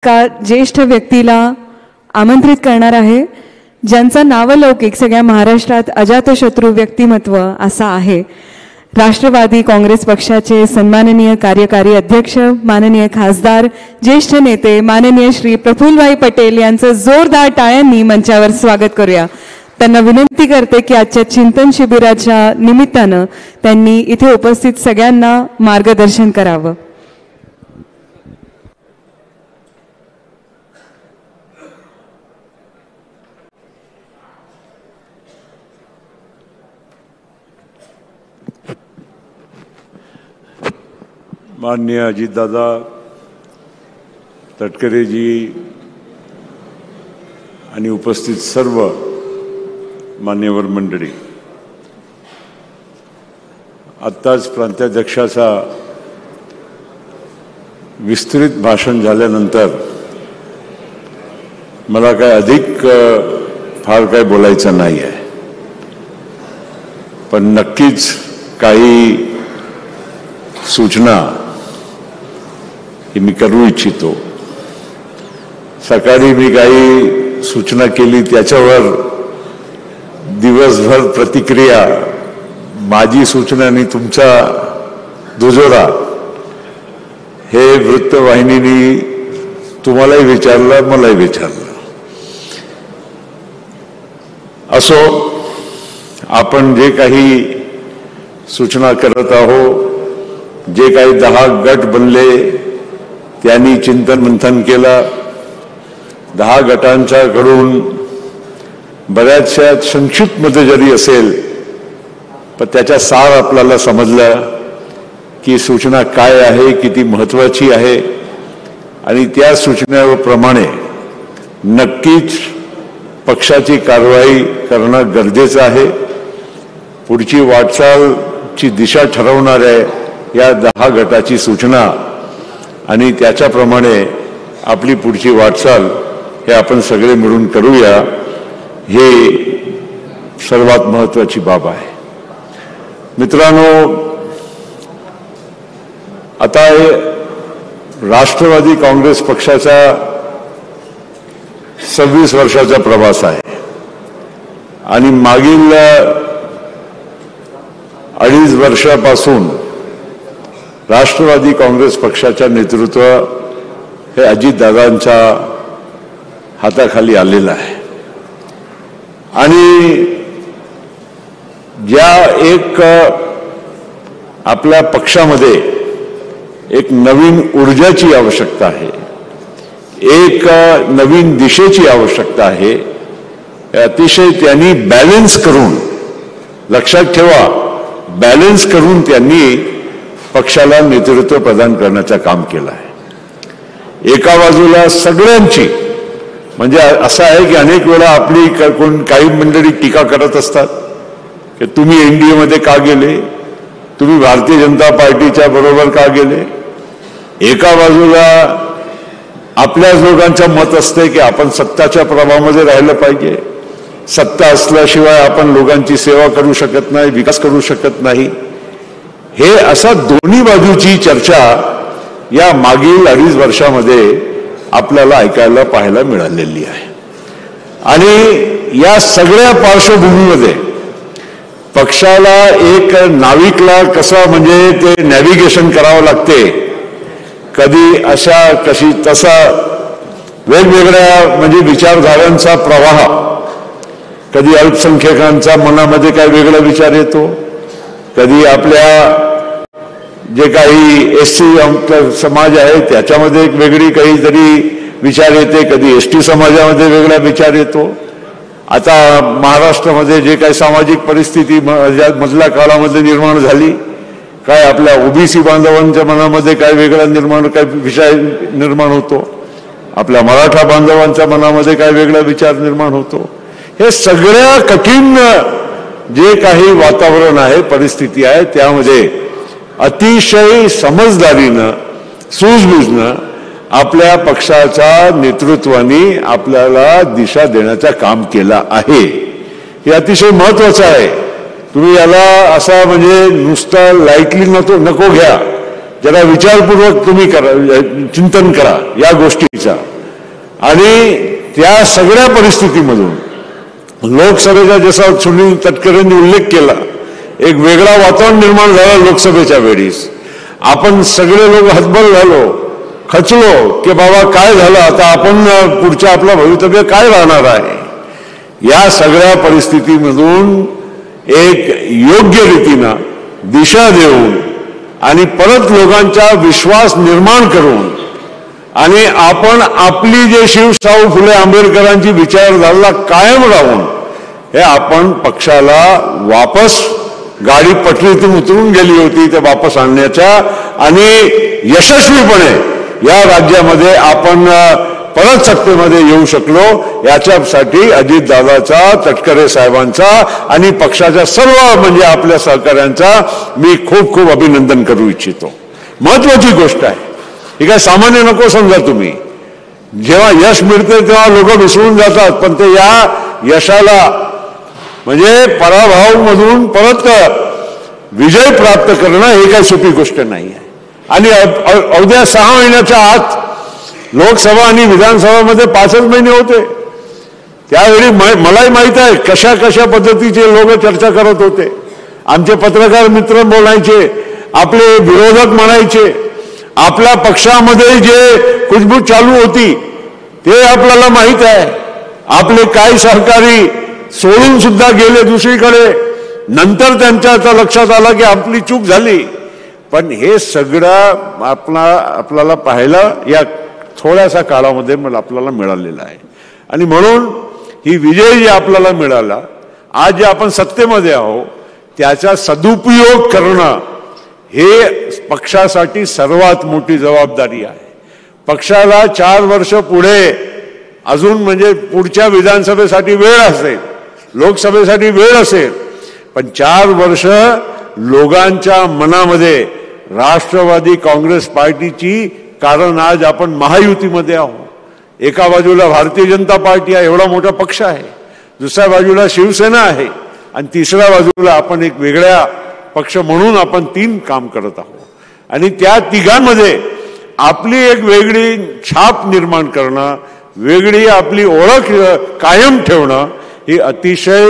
का ज्येष्ठ व्यक्तीला आमंत्रित करणार आहे, ज्यांचा नावलौकिक सगळ्या महाराष्ट्रात अजातशत्रू व्यक्तिमत्व असा आहे. राष्ट्रवादी काँग्रेस पक्षाचे सन्माननीय कार्यकारी अध्यक्ष, माननीय खासदार, ज्येष्ठ नेते माननीय श्री प्रफुल्लभाई पटेल यांचं जोरदार टाळ्यांनी मंचावर स्वागत करूया. त्यांना विनंती करते की आजच्या चिंतन शिबिराच्या निमित्तानं त्यांनी इथे उपस्थित सगळ्यांना मार्गदर्शन करावं. माननीय अजितदादा, तटकरेजी आणि उपस्थित सर्व मान्यवर मंडळी, आत्ताच प्रांताध्यक्षाचा विस्तृत भाषण झाल्यानंतर मला काय अधिक फार काय बोलायचं नाही आहे, पण नक्कीच काही सूचना ही मी करू इच्छितो. सकाळी मी काही सूचना केली त्याच्यावर दिवसभर प्रतिक्रिया, माझी सूचना आणि तुमचा दुजोरा हे वृत्तवाहिनीने तुम्हालाही विचारलं, मलाही विचारलं. असो, आपण जे काही सूचना करत आहोत, जे काही 10 गट बनले त्यांनी चिंतन मंथन केलं. 10 गटांच्याकडून बऱ्याचशा संक्षिप्तमध्ये जरी असेल पण त्याचा सार आपल्याला समजलं की सूचना काय आहे, किती महत्त्वाची आहे, आणि त्या सूचनेप्रमाणे नक्कीच पक्षाची कारवाई करणं गरजेचं आहे. पुढची वाटचालची दिशा ठरवणाऱ्या या 10 गटाची सूचना आणि त्याच्याप्रमाणे आपली पुढची वाटचाल हे आपण सगळे मिळून करूया, हे सर्वात महत्त्वाची बाब आहे. मित्रांनो, आता राष्ट्रवादी काँग्रेस पक्षाचा 26 वर्षाचा प्रवास आहे आणि मागील 2.5 वर्षापासून राष्ट्रवादी काँग्रेस पक्षाच्या नेतृत्व हे अजितदादांच्या हाताखाली आलेलं आहे. आणि ज्या एक आपल्या पक्षामध्ये एक नवीन ऊर्जाची आवश्यकता आहे, एक नवीन दिशेची आवश्यकता आहे, अतिशय त्यांनी बॅलन्स करून, लक्षात ठेवा, बॅलन्स करून त्यांनी पक्षाला नेतृत्व प्रदान करण्याचं काम केलं आहे. एका बाजूला सगळ्यांची, म्हणजे असं आहे की अनेक वेळा आपली काही मंडळी टीका करत असतात की तुम्ही NDA मध्ये का गेले, तुम्ही भारतीय जनता पार्टीच्या बरोबर का गेले. एका बाजूला आपल्याच लोकांचं मत असते की आपण सत्ताच्या प्रभावामध्ये राहिलं पाहिजे, सत्ता असल्याशिवाय आपण लोकांची सेवा करू शकत नाही, विकास करू शकत नाही. हे असा दोन्ही बाजूची चर्चा या मागील 2.5 वर्षामध्ये आपल्याला ऐकायला पाहायला मिळालेली आहे. आणि या सगळ्या पार्श्वभूमीमध्ये पक्षाला एक नाविकला कसं म्हणजे ते नॅव्हिगेशन करावं लागते, कधी अशा कशी तसा वेगवेगळ्या म्हणजे विचारधारांचा प्रवाह, कधी अल्पसंख्याकांचा मनामध्ये काय वेगळा विचार येतो, कधी आपल्या जे काही SC समाज आहे त्याच्यामध्ये एक वेगळी काहीतरी विचार येते, कधी ST समाजामध्ये वेगळा विचार येतो. आता महाराष्ट्रामध्ये जे काही सामाजिक परिस्थिती मधल्या काळामध्ये निर्माण झाली, काय आपल्या OBC बांधवांच्या मनामध्ये काय वेगळा काय विषय निर्माण होतो, आपल्या मराठा बांधवांच्या मनामध्ये काय वेगळा विचार निर्माण होतो. हे सगळ्या कठीण जे काही वातावरण आहे, परिस्थिती आहे, त्यामध्ये अतिशय समजदारीनं, सूझबूझनं आपल्या पक्षाच्या नेतृत्वाने आपल्याला दिशा देण्याचं काम केलं आहे. हे अतिशय महत्त्वाचं आहे. तुम्ही याला असा म्हणजे नुसतं लाईटली नको घ्या, जरा विचारपूर्वक तुम्ही करा, चिंतन करा या गोष्टीचा. आणि त्या सगळ्या परिस्थितीमधून लोकसभेचा जसा सुनील तटकरेंनी उल्लेख केला, एक वेगळा वातावरण निर्माण झालं लोकसभेच्या वेळीस. आपण सगळे लोक हतबल झालो, खचलो की बाबा काय झालं, आता आपण पुढच्या आपलं भवितव्य काय राहणार आहे. या सगळ्या परिस्थितीमधून एक योग्य रीतीनं दिशा देऊन आणि परत लोकांचा विश्वास निर्माण करून आणि आपण आपली जे शिवशाहू फुले आंबेडकरांची विचारधारा कायम राहून हे आपण पक्षाला वापस गाडी पटरीतून उतरून गेली होती ते वापस आणण्याच्या आणि यशस्वीपणे या राज्यामध्ये आपण परत सत्तेमध्ये येऊ शकलो. याच्यासाठी अजितदादाचा, तटकरे साहेबांचा आणि पक्षाच्या सर्व म्हणजे आपल्या सहकाऱ्यांचा मी खूप खूप अभिनंदन करू इच्छितो. महत्वाची गोष्ट आहे ही, काय सामान्य नको समजा तुम्ही. जेव्हा यश मिळते तेव्हा लोक विसरून जातात, पण ते या यशाला म्हणजे पराभवामधून परत विजय प्राप्त करणं हे काही सोपी गोष्ट नाही आहे. आणि अवघ्या 6 महिन्याच्या आत लोकसभा आणि विधानसभामध्ये 5च महिने होते. त्यावेळी मलाही माहित आहे कशा कशा पद्धतीचे लोक चर्चा करत होते. आमचे पत्रकार मित्र बोलायचे, आपले विरोधक म्हणायचे, आपल्या पक्षामध्ये जे कुजबूज चालू होती ते आपल्याला माहित आहे. आपले काही सहकारी सोडून सुद्धा गेले दुसरीकडे. नंतर त्यांच्या लक्षात आलं की आपली चूक झाली. पण हे सगळं आपल्याला पाहायला या थोड्याशा काळामध्ये आपल्याला मिळालेलं आहे. आणि म्हणून ही विजय जी आपल्याला मिळाला, आज जे आपण सत्तेमध्ये आहोत त्याचा सदुपयोग करणं हे पक्षासाठी सर्वात मोठी जबाबदारी आहे. पक्षाला 4 वर्ष पुढे अजून म्हणजे पुढच्या विधानसभेसाठी वेळ असेल, लोकसभेसाठी वेळ असेल, पण 4 वर्ष लोकांच्या मनामध्ये राष्ट्रवादी काँग्रेस पार्टीची, कारण आज आपण महायुतीमध्ये आहोत. एका बाजूला भारतीय जनता पार्टी आहे, एवढा मोठा पक्ष आहे, दुसऱ्या बाजूला शिवसेना आहे आणि तिसऱ्या बाजूला आपण एक वेगळ्या पक्ष म्हणून आपण 3 काम करत आहोत. आणि त्या तिघांमध्ये आपली एक वेगळी छाप निर्माण करणं, वेगळी आपली ओळख कायम ठेवणं ही अतिशय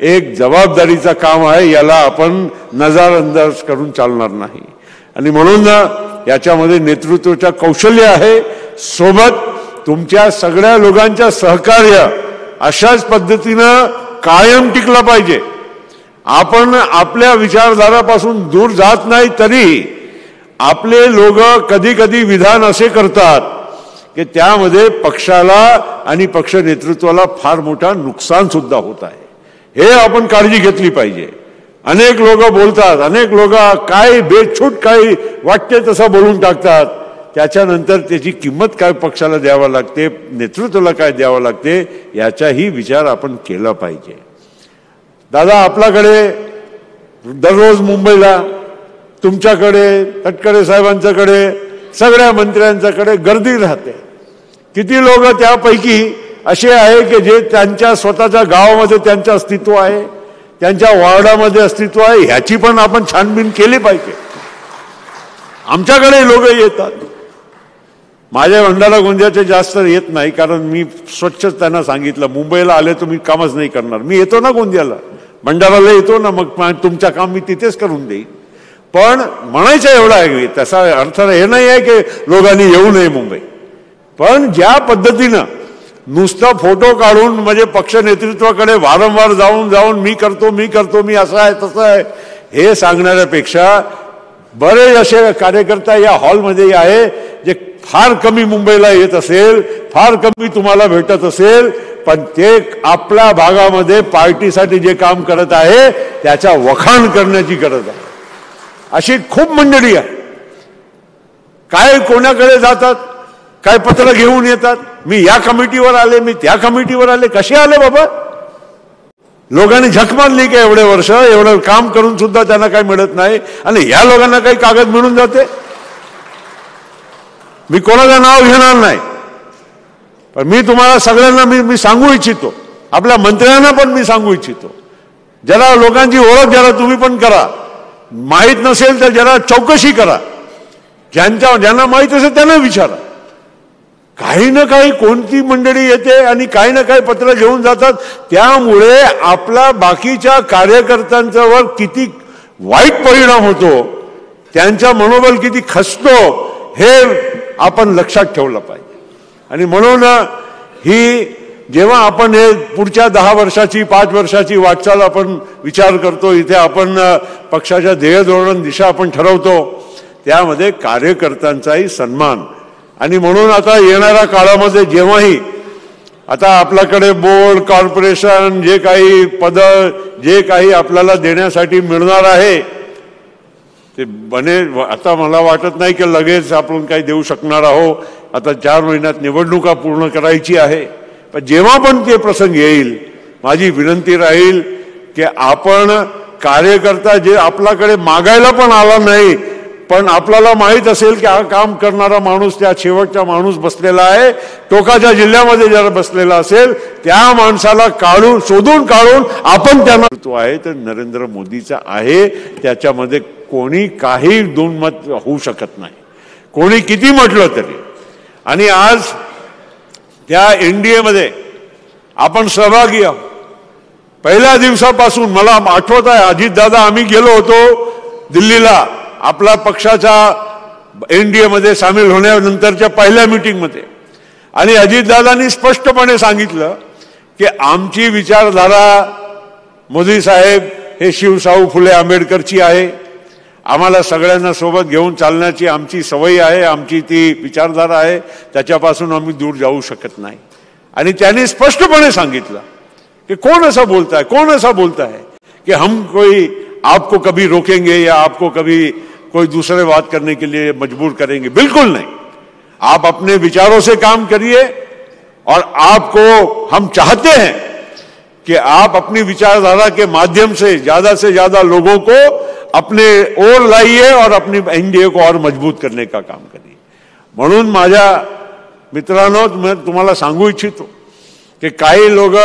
एक जबाबदारीचं काम आहे. याला आपण नजरअंदाज करून चालणार नाही. आणि म्हणून याच्यामध्ये नेतृत्वाचं कौशल्य आहे, सोबत तुमच्या सगळ्या लोकांच्या सहकार्य अशाच पद्धतीनं कायम टिकलं पाहिजे. आपण आपल्या विचारधारापासून दूर जात नाही, तरी आपले लोक कधी कधी विधान असे करतात की त्यामध्ये पक्षाला आणि पक्ष नेतृत्वाला फार मोठा नुकसान सुद्धा होत आहे. हे आपण काळजी घेतली पाहिजे. अनेक लोक बोलतात, अनेक लोक काय बेछूट काही वाटते तसं बोलून टाकतात. त्याच्यानंतर त्याची किंमत काय पक्षाला द्यावं लागते, नेतृत्वाला काय द्यावं लागते, याचाही विचार आपण केला पाहिजे. दादा, आपल्याकडे दररोज मुंबईला तुमच्याकडे, तटकरे साहेबांच्याकडे, सगळ्या मंत्र्यांच्याकडे गर्दी राहते. किती लोक त्यापैकी असे आहे की जे त्यांच्या स्वतःच्या गावामध्ये त्यांचं अस्तित्व आहे, त्यांच्या वार्डामध्ये अस्तित्व आहे, ह्याची पण आपण छानबीन केली पाहिजे. आमच्याकडे लोक येतात. माझ्या भंडारा गोंदियाचे जास्त येत नाही, कारण मी स्वच्छच त्यांना सांगितलं, मुंबईला आले तुम्ही कामच नाही करणार. मी येतो ना गोंदियाला, भंडाराला येतो ना, मग तुमचं काम मी तिथेच करून देईन. पण म्हणायचं एवढं आहे, तसा अर्थ हे नाही आहे की लोकांनी येऊ नये मुंबई. पण ज्या पद्धतीनं नुसतं फोटो काढून म्हणजे पक्ष नेतृत्वाकडे वारंवार जाऊन जाऊन मी करतो मी असं आहे तसं आहे हे सांगण्यापेक्षा बरेच असे कार्यकर्ता या हॉलमध्ये आहे जे फार कमी मुंबईला येत असेल, फार कमी तुम्हाला भेटत असेल, पण ते आपल्या भागामध्ये पार्टीसाठी जे काम करत आहे त्याचा वखाण करण्याची गरज आहे. अशी खूप मंडळी आहे. काय कोणाकडे जातात, काय पत्र घेऊन येतात, मी या कमिटीवर आले, मी त्या कमिटीवर आले. कसे आले बाबा? लोकांनी झक मारली की एवढे वर्ष एवढं काम करून सुद्धा त्यांना काही मिळत नाही आणि या लोकांना काही कागद मिळून जाते. मी कोणाचं नाव घेणार नाही, पण मी तुम्हाला सगळ्यांना मी सांगू इच्छितो, आपल्या मंत्र्यांना पण मी सांगू इच्छितो, जरा लोकांची ओळख जरा तुम्ही पण करा. माहीत नसेल तर जरा चौकशी करा. ज्यांना माहीत असेल त्यांना विचारा. काही ना काही कोणती मंडळी येते आणि काही ना काही पत्र घेऊन जातात. त्यामुळे आपला बाकीच्या कार्यकर्त्यांच्यावर किती वाईट परिणाम होतो, त्यांचा मनोबल किती खचतो हे आपण लक्षात ठेवलं पाहिजे. आणि म्हणून ही जेव्हा आपण हे पुढच्या 10 वर्षाची 5 वर्षाची वाटचाल आपण विचार करतो, इथे आपण पक्षाच्या ध्येय धोरण दिशा आपण ठरवतो, त्यामध्ये कार्यकर्त्यांचाही सन्मान. आणि म्हणून आता येणाऱ्या काळामध्ये जेव्हाही आता आपल्याकडे बोर्ड कॉर्पोरेशन जे काही पद जे काही आपल्याला देण्यासाठी मिळणार आहे ते आता मला वाटत नाही की लगेच आपण काही देऊ शकणार आहोत. आता 4 महिन्यात निवडणुका पूर्ण करायची आहे. पण जेव्हा पण ते प्रसंग येईल माझी विनंती राहील की आपण कार्यकर्ता जे आपल्याकडे मागायला पण आला नाही पण आपल्याला माहित असेल की हा काम करणारा माणूस त्या शेवटचा माणूस बसलेला आहे, टोकाच्या जिल्ह्यामध्ये जर बसलेला असेल त्या माणसाला शोधून काढून आपण त्यांना आहे तर नरेंद्र मोदीचा आहे. त्याच्यामध्ये कोणी काही दोन मत होऊ शकत नाही, कोणी किती म्हटलं तरी. आणि आज त्या एनडीए मध्ये आपण सहभागी आहोत. पहिल्या दिवसापासून मला आठवत आहे अजितदादा आम्ही गेलो होतो दिल्लीला आपला पक्षाच्या एनडीए मध्ये सामील होण्यानंतरच्या पहिल्या मीटिंगमध्ये, आणि अजितदादांनी स्पष्टपणे सांगितलं की आमची विचारधारा मोदी साहेब हे शिवशाहू फुले आंबेडकरची आहे. आम्हाला सगळ्यांना सोबत घेऊन चालण्याची आमची सवय आहे, आमची ती विचारधारा आहे, त्याच्यापासून आम्ही दूर जाऊ शकत नाही. आणि त्यांनी स्पष्टपणे सांगितलं कि कौन ऐसा बोलता है कि हम कोई आपको कभी रोकेंगे या आपको कभी कोई दूसरे बात करने के लिए मजबूर करेंगे. बिल्कुल नहीं. आप अपने विचारों से काम करिए और आपको हम चाहते हैं कि आप अपनी विचारधारा के माध्यम से ज्यादा लोगों को अपने ओर लाइए और अपनी एनडीए को और मजबूत करने का काम करिए. म्हणून माझ्या मित्रांनो मैं तुम्हाला सांगू इच्छितो की काही लोक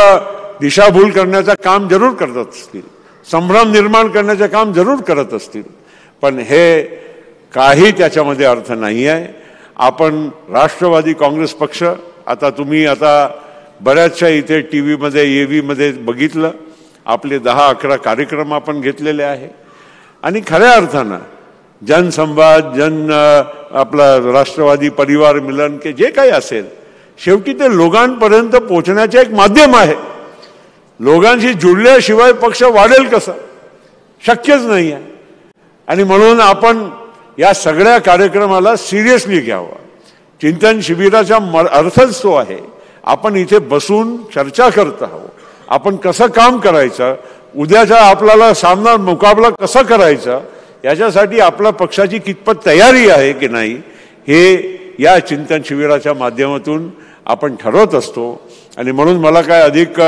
दिशाभूल करण्याचं काम जरूर करत असतील, संभ्रम निर्माण करण्याचं काम जरूर करत असतील, पण हे काही त्याच्यामध्ये अर्थ नाही आहे. आपण राष्ट्रवादी काँग्रेस पक्ष आता तुम्ही आता बऱ्याचशा इथे टीव्ही मध्ये एव्ही मध्ये बघितलं, आपले 10-11 कार्यक्रम आपण घेतलेले आहे. आणि खऱ्या अर्थानं जनसंवाद आपला राष्ट्रवादी परिवार मिलन के जे काही असेल शेवटी ते लोकांपर्यंत पोहोचण्याचे एक माध्यम आहे. लोकांशी जुळल्याशिवाय पक्ष वाढेल कसा, शक्यच नाही आहे. आणि म्हणून आपण या सगळ्या कार्यक्रमाला सिरियसली घ्यावं. चिंतन शिबिराचा अर्थच तो आहे, आपण इथे बसून चर्चा करत आहोत, आपण कसं काम करायचं, उद्याचा आपल्याला सामना मुकाबला कसा करायचा, याच्यासाठी आपल्या पक्षाची कितपत तयारी आहे की नाही हे या चिंतन शिबिराच्या माध्यमातून आपण ठरवत असतो. आणि म्हणून मला काय अधिक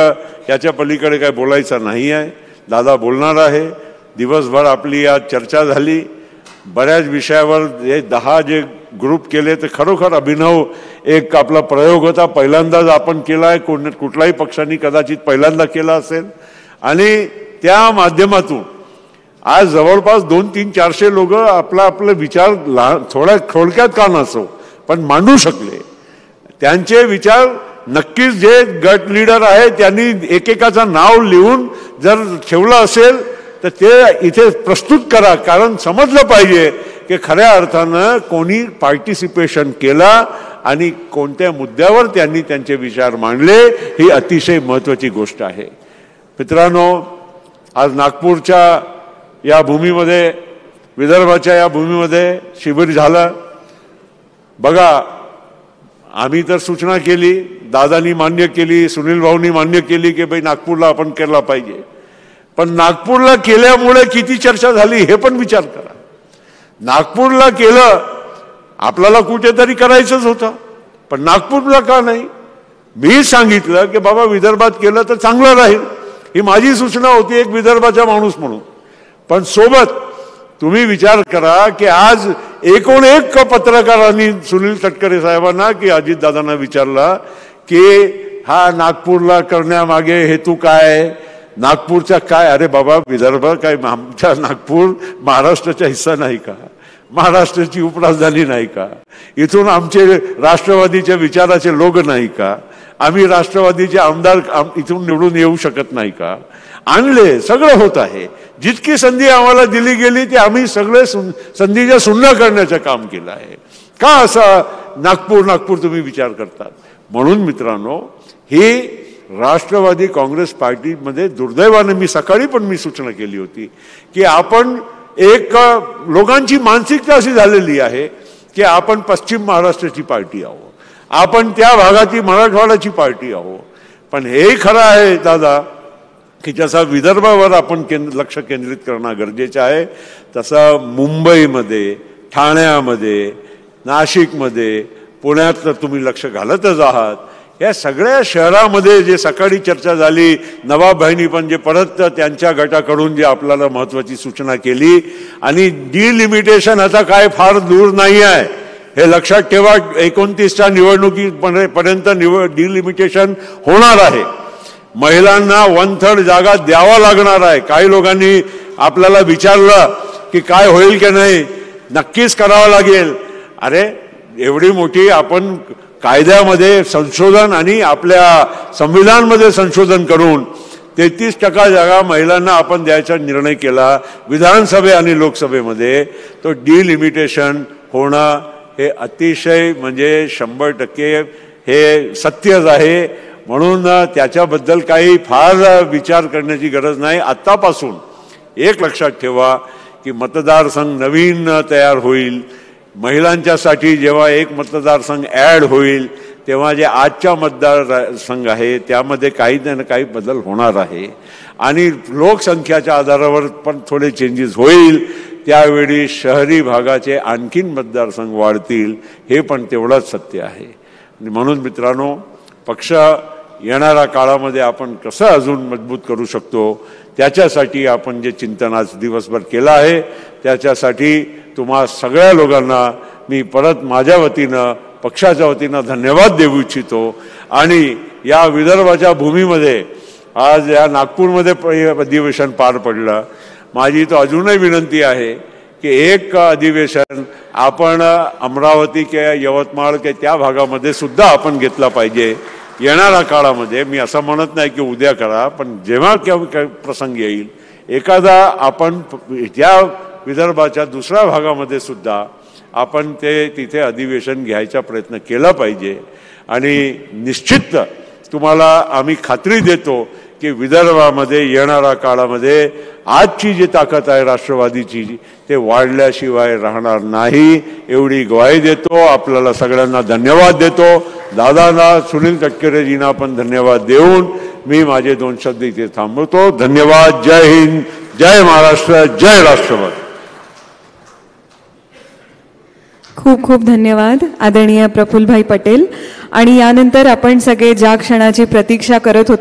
याच्या पलीकडे काय बोलायचं नाही आहे. दादा बोलणार आहे. दिवसभर आपली आज चर्चा झाली, बऱ्याच विषयावर हे 10 जे ग्रुप केले ते खरोखर अभिनव एक आपला प्रयोग होता. पहिल्यांदाच आपण केला आहे, कुठल्याही पक्षाने कदाचित पहिल्यांदा केला असेल. आणि त्या माध्यमातून आज जवळपास 200-400 लोक आपले विचार थोड्या थोडक्यात का नसो पण मांडू शकले. त्यांचे विचार नक्कीच जे गट लीडर आहे त्यांनी एकेकाचं नाव लिहून जर ठेवलं असेल तर ते इथे प्रस्तुत करा, कारण समजलं पाहिजे की खऱ्या अर्थानं कोणी पार्टिसिपेशन केला आणि कोणत्या मुद्द्यावर त्यांनी त्यांचे विचार मांडले, ही अतिशय महत्त्वाची गोष्ट आहे. मित्रांनो, आज नागपूरच्या या भूमीमध्ये, विदर्भाच्या या भूमीमध्ये शिबिर झालं. बघा, आम्ही तर सूचना केली, दादानी मान्य केली, सुनील भाऊनी मान्य केली की भाई नागपूरला आपण केला पाहिजे. पण नागपूरला केल्यामुळे किती चर्चा झाली हे पण विचार करा. नागपूरला केलं, आपल्याला कुठेतरी करायचंच होतं, पण नागपूरला का नाही? मी सांगितलं की बाबा विदर्भात केलं तर चांगलं राहील, ही माझी सूचना होती एक विदर्भाचा माणूस म्हणून. पण सोबत तुम्ही विचार करा की आज एकूण एक पत्रकारांनी सुनील तटकरे साहेबांना की अजितदादांना विचारला की हा नागपूरला करण्यामागे हेतू काय, नागपूरचा काय? अरे बाबा, विदर्भ काय आमचा नागपूर महाराष्ट्राचा हिस्सा नाही का? महाराष्ट्राची उपराजधानी नाही का? इथून आमचे राष्ट्रवादीच्या विचाराचे लोक नाही का? आम्ही राष्ट्रवादीचे आमदार इथून निवडून येऊ शकत नाही का? आणले, सगळं होत आहे. जितकी संधी आम्हाला दिली गेली ते आम्ही सगळे संधीच्या शून्य करण्याचं काम केलं आहे. का असा नागपूर तुम्ही विचार करतात? म्हणून मित्रांनो, ही राष्ट्रवादी काँग्रेस पार्टीमध्ये दुर्दैवाने मी सकाळी पण मी सूचना केली होती की आपण एक लोकांची मानसिकता अशी झालेली आहे की आपण पश्चिम महाराष्ट्राची पार्टी आहोत, आपण त्या भागाची मराठवाड्याची पार्टी आहोत. पण हेही खरं आहे दादा की जसा विदर्भावर आपण लक्ष केंद्रित करणं गरजेचं आहे, तसं मुंबईमध्ये, ठाण्यामध्ये, नाशिकमध्ये, पुण्यात तर तुम्ही लक्ष घालतच आहात. या सगळ्या शहरामध्ये जे सकाळी चर्चा झाली, नवाब पण जे परत त्यांच्या गटाकडून जे आपल्याला महत्त्वाची सूचना केली, आणि डिलिमिटेशन आता काय फार दूर नाही आहे हे लक्षात ठेवा. 29च्या निवडणुकीपर्यंत डिलिमिटेशन होणार आहे. महिलांना 1/3 जागा द्यावा लागणार आहे. काही लोकांनी आपल्याला विचारलं की काय होईल की नाही, नक्कीच करावं लागेल. अरे एवढी मोठी आपण कायद्यामध्ये संशोधन आणि आपल्या संविधानामध्ये संशोधन करून 33% जागा महिलांना आपण द्यायचा निर्णय केला विधानसभे आणि लोकसभेमध्ये. तो डिलिमिटेशन होणं हे अतिशय म्हणजे 100% हे सत्यच आहे. म्हणून त्याच्याबद्दल काही फार विचार करण्याची गरज नाही. आत्तापासून एक लक्षात ठेवा की मतदारसंघ नवीन तयार होईल. महिलांच्यासाठी जेव्हा एक मतदारसंघ ॲड होईल तेव्हा जे आजच्या मतदारसंघ आहे त्यामध्ये काही ना काही बदल होणार आहे आणि लोकसंख्याच्या आधारावर पण थोडे चेंजेस होईल. त्यावेळी शहरी भागाचे आणखीन मतदारसंघ वाढतील, हे पण तेवढंच सत्य आहे. म्हणून मित्रांनो, पक्ष येणाऱ्या काळामध्ये आपण कसं अजून मजबूत करू शकतो त्याच्यासाठी आपण जे चिंतन आज दिवसभर केलं आहे, त्याच्यासाठी तुम्हा सगळ्या लोकांना मी परत माझ्या वतीनं, पक्षाच्या वतीनं धन्यवाद देऊ इच्छितो. आणि या विदर्भाच्या भूमीमध्ये आज या नागपूरमध्ये अधिवेशन पार पडलं. माझी तो अजूनही विनंती आहे की एक अधिवेशन आपण अमरावती किंवा यवतमाळ किंवा त्या भागामध्ये सुद्धा आपण घेतला पाहिजे येणाऱ्या काळामध्ये. मी असं म्हणत नाही की उद्या करा, पण जेव्हा केव्हा प्रसंग येईल एखादा आपण त्या विदर्भाच्या दुसऱ्या भागामध्ये सुद्धा आपण तिथे अधिवेशन घ्यायचा प्रयत्न केला पाहिजे. आणि निश्चित तुम्हाला आम्ही खात्री देतो की विदर्भामध्ये येणाऱ्या काळामध्ये आजची जी ताकद आहे राष्ट्रवादीची ते वाढल्याशिवाय राहणार नाही, एवढी ग्वाही देतो. आपल्याला सगळ्यांना धन्यवाद देतो. दादांना, सुनील तटकरेजींना पण धन्यवाद देऊन मी माझे 2 शब्द इथे थांबवतो. धन्यवाद. जय हिंद, जय महाराष्ट्र, जय राष्ट्रवादी. खूप खूप धन्यवाद आदरणीय प्रफुल्लभाई पटेल. आणि यानंतर आपण सगळे ज्या क्षणाची प्रतीक्षा करत होतो